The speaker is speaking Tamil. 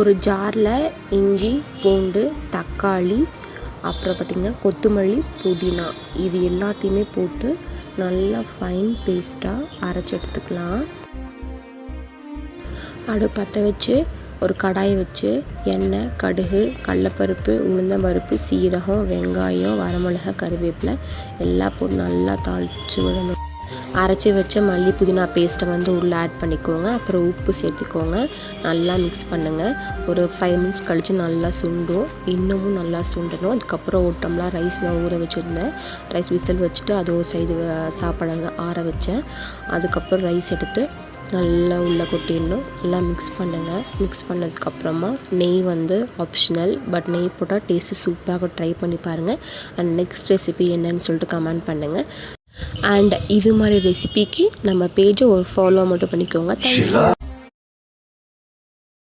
ஒரு ஜாரில் இஞ்சி, பூண்டு, தக்காளி, அப்புறம் பார்த்திங்கன்னா கொத்தமல்லி, புதினா இது எல்லாத்தையுமே போட்டு நல்லா ஃபைன் பேஸ்ட்டாக அரைச்சி எடுத்துக்கலாம். அடுப்பு பற்ற வச்சு ஒரு கடாயை வச்சு எண்ணெய், கடுகு, கடலைப்பருப்பு, உளுந்தம்பருப்பு, சீரகம், வெங்காயம், வரமிளகாய், கருவேப்பிலை எல்லாம் போட்டு நல்லா தாளித்து விடணும். அரைச்சி வச்ச மல்லி புதினா பேஸ்ட்டை வந்து உள்ளே ஆட் பண்ணிக்கோங்க. அப்புறம் உப்பு சேர்த்துக்கோங்க. நல்லா மிக்ஸ் பண்ணுங்கள். ஒரு 5 மினிட்ஸ் கழித்து நல்லா சுண்டும். இன்னமும் நல்லா சுண்டணும். அதுக்கப்புறம் ஒரு டம்ளர் ரைஸ் நான் ஊற வச்சுருந்தேன். ரைஸ் விசில் வச்சுட்டு அது ஒரு சைடு சாப்பாடு ஆற வச்சேன். அதுக்கப்புறம் ரைஸ் எடுத்து நல்லா உள்ளே கொட்டிடணும். நல்லா மிக்ஸ் பண்ணுங்கள். மிக்ஸ் பண்ணதுக்கப்புறமா நெய் வந்து ஆப்ஷனல், பட் நெய் போட்டால் டேஸ்ட்டு சூப்பராக ட்ரை பண்ணி பாருங்கள். அண்ட் நெக்ஸ்ட் ரெசிபி என்னன்னு சொல்லிட்டு கமெண்ட் பண்ணுங்கள். அண்ட் இது மாதிரி ரெசிபிக்கு நம்ம பேஜை ஒரு ஃபாலோ மட்டும் பண்ணிக்கோங்க. தேங்க்யூ.